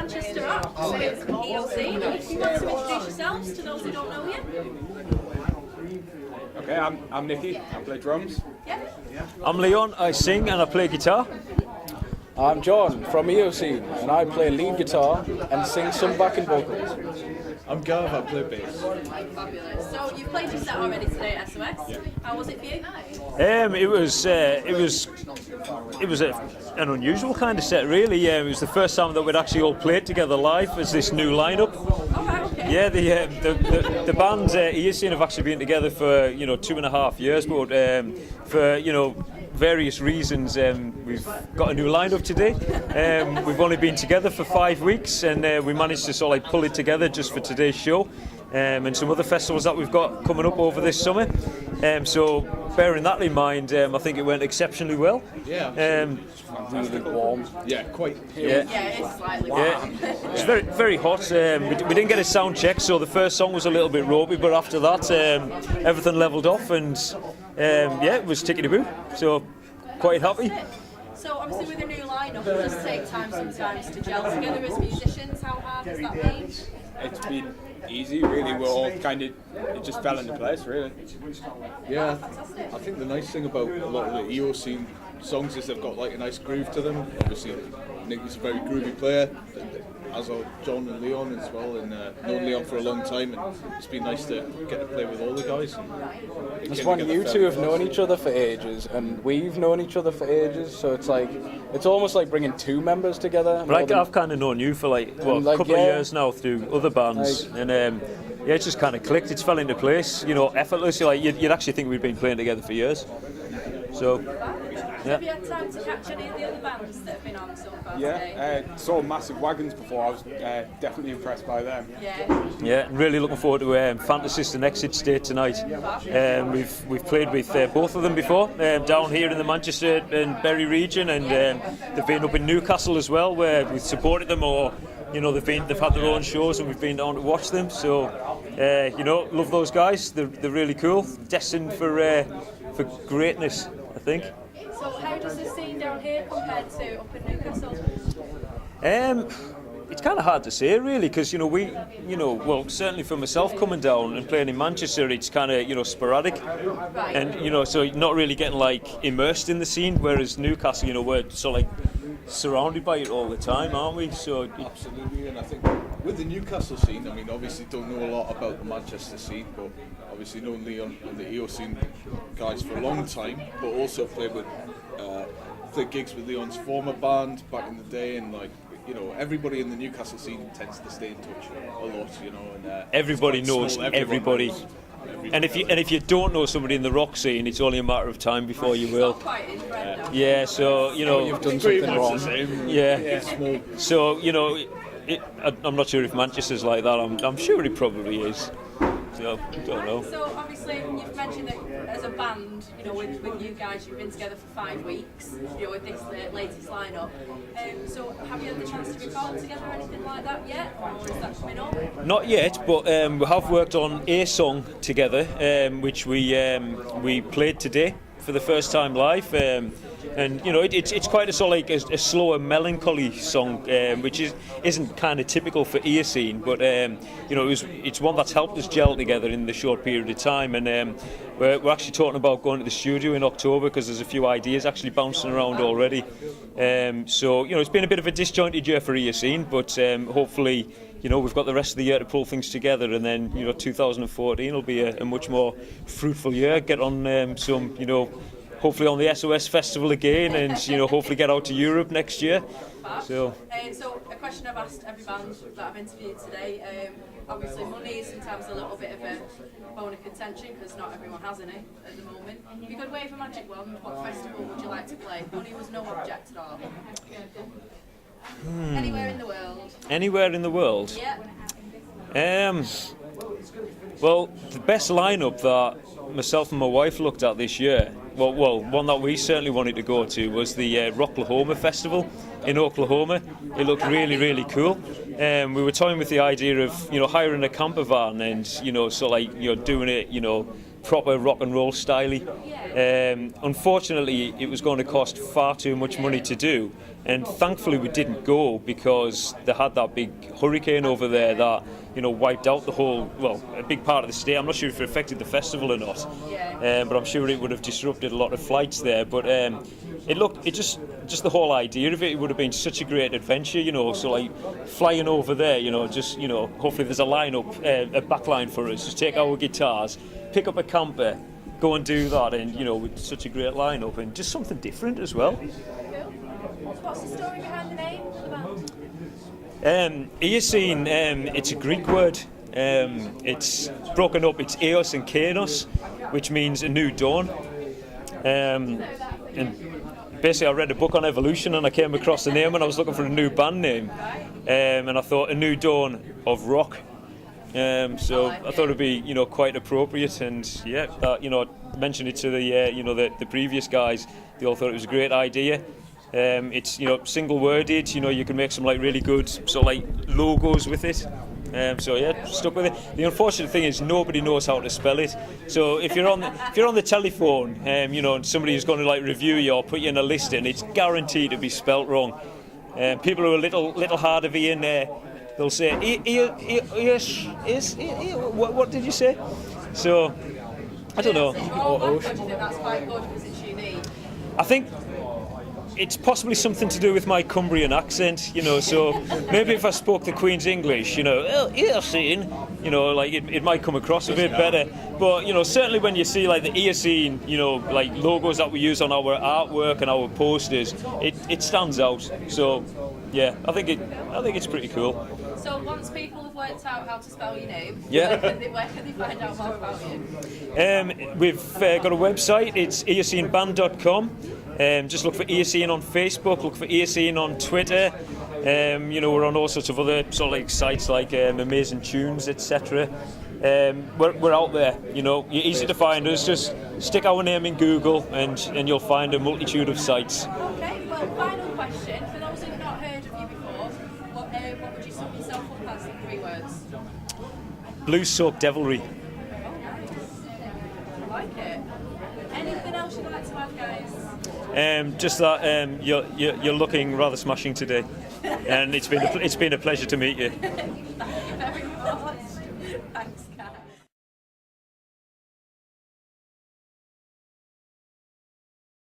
Manchester act, so it's Eocene. If you want to introduce yourselves to those who don't know you. Okay, I'm Nicky, I play drums. Yeah. I'm Leon, I sing and I play guitar. I'm John from Eocene and I play lead guitar and sing some backing vocals. I'm Gav, I play bass. Fabulous. So you've played your set already today at SOS. Yeah. How was it for you? It was an unusual kind of set, really. It was the first time that we'd actually all played together live as this new lineup. Oh, right, okay. Yeah, the band Eocene have actually been together for 2.5 years, but for various reasons we've got a new lineup today. We've only been together for 5 weeks, and we managed to sort of pull it together just for today's show. And some other festivals that we've got coming up over this summer. So bearing that in mind, I think it went exceptionally well. Yeah. Really warm. Yeah, quite. Yeah, it's slightly warm. It's very, very hot. We didn't get a sound check, so the first song was a little bit ropey, but after that, everything levelled off, and it was tickety-boo. So quite happy. So obviously with a new lineup, it does take time sometimes to gel together as musicians. How hard has that been? It's been easy, really. We're all it just fell into place, really. Yeah, Fantastic. I think the nice thing about a lot of the Eocene songs is they've got a nice groove to them. Obviously, Nicky's a very groovy player, as are John and Leon as well, and known Leon for a long time, and it's been nice to get to play with all the guys. It's one, you two have known each other for ages, and we've known each other for ages, so it's almost like bringing two members together. But I've kind of known you for a couple of years now through other bands, and it just kind of clicked. It's fell into place, effortlessly. You'd actually think we'd been playing together for years. So. Have you had time to catch any of the other bands that have been on so far today? Yeah, saw Massive Wagons before. I was definitely impressed by them. Yeah. And really looking forward to Fantasist and Exit State tonight. We've played with both of them before, down here in the Manchester and Bury region, and they've been up in Newcastle as well, where we've supported them, or they've had their own shows and we've been down to watch them. So love those guys. They're really cool, destined for greatness, I think. So how does the scene down here compare to up in Newcastle? It's kind of hard to say, really, because certainly for myself coming down and playing in Manchester, it's kind of sporadic, Right. and so you're not really getting immersed in the scene. Whereas Newcastle, we're sort of surrounded by it all the time, aren't we? So Absolutely, and I think with the Newcastle scene, obviously don't know a lot about the Manchester scene, but obviously known Leon and the Eocene guys for a long time, but also played gigs with Leon's former band back in the day, and everybody in the Newcastle scene tends to stay in touch a lot, and everybody knows everybody. And if you don't know somebody in the rock scene, it's only a matter of time before you will. Quite inbred, though. Yeah, so You've done something wrong. Yeah. So I'm not sure if Manchester's like that. I'm sure it probably is. So don't know. So obviously you've mentioned that as a band, with you guys, you've been together for 5 weeks, with this latest lineup. So have you had the chance to record together or anything like that yet, or is that coming up? Not yet, but we have worked on a song together, which we played today for the first time live. And it's quite a sort of a slower, melancholy song, which isn't kind of typical for Eocene, but it's one that's helped us gel together in the short period of time. And we're actually talking about going to the studio in October, because there's a few ideas actually bouncing around already. So it's been a bit of a disjointed year for Eocene, but hopefully we've got the rest of the year to pull things together, and then 2014 will be a much more fruitful year. Get on some hopefully on the SOS Festival again, and hopefully get out to Europe next year. So a question I've asked every band that I've interviewed today. Obviously money is sometimes a little bit of a bone of contention, because not everyone has any at the moment. If you could wave a magic wand, what festival would you like to play? Money was no object at all. Anywhere in the world. Anywhere in the world? Yeah. Well, the best lineup that myself and my wife looked at this year, well, one that we certainly wanted to go to, was the Rocklahoma Festival in Oklahoma. It looked really, really cool. We were toying with the idea of hiring a camper van and doing it proper rock and roll styly. Unfortunately, it was going to cost far too much money to do, and thankfully we didn't go because they had that big hurricane over there that wiped out the whole, well, a big part of the state. I'm not sure if it affected the festival or not, but I'm sure it would have disrupted a lot of flights there. But just the whole idea of it would have been such a great adventure, So like flying over there, hopefully there's a lineup, a back line for us. Just take our guitars, pick up a camper, go and do that, and with such a great lineup and just something different as well. Cool. What's the story behind the name of the band? Eocene, it's a Greek word. It's broken up. It's Eos and Kenos, which means a new dawn. And basically, I read a book on evolution, and I came across the name, and I was looking for a new band name, and I thought a new dawn of rock. So I thought it'd be quite appropriate, and mentioned it to the previous guys. They all thought it was a great idea. It's single worded. You can make some like really good sort of like logos with it. Stuck with it. The unfortunate thing is nobody knows how to spell it. So if you're on the telephone, and somebody is going to like review you or put you in a listing, it's guaranteed to be spelt wrong. People who are a little hard of hearing, they'll say what did you say? So I don't know. Do you think that's quite good because it's unique? I think it's possibly something to do with my Cumbrian accent, so maybe if I spoke the Queen's English, Eocene, like it might come across a bit better. But, certainly when you see like the Eocene, like logos that we use on our artwork and our posters, it stands out. So, yeah, I think it's pretty cool. So once people have worked out how to spell your name, yeah. where can they find out more about you? We've got a website, it's eoceneband.com. Just look for Eocene on Facebook, look for Eocene on Twitter. We're on all sorts of other sort of like sites like Amazing Tunes, etc. We're out there, you're easy to find us. Just stick our name in Google and you'll find a multitude of sites. Okay, well, final question. For those who've not heard of you before, what would you sum yourself up as in 3 words? Blue-soaked devilry. Oh, nice. I like it. Anything else you'd like to add, guys? Just that you're looking rather smashing today, and it's been a pleasure to meet you. Thank you very much. Thanks.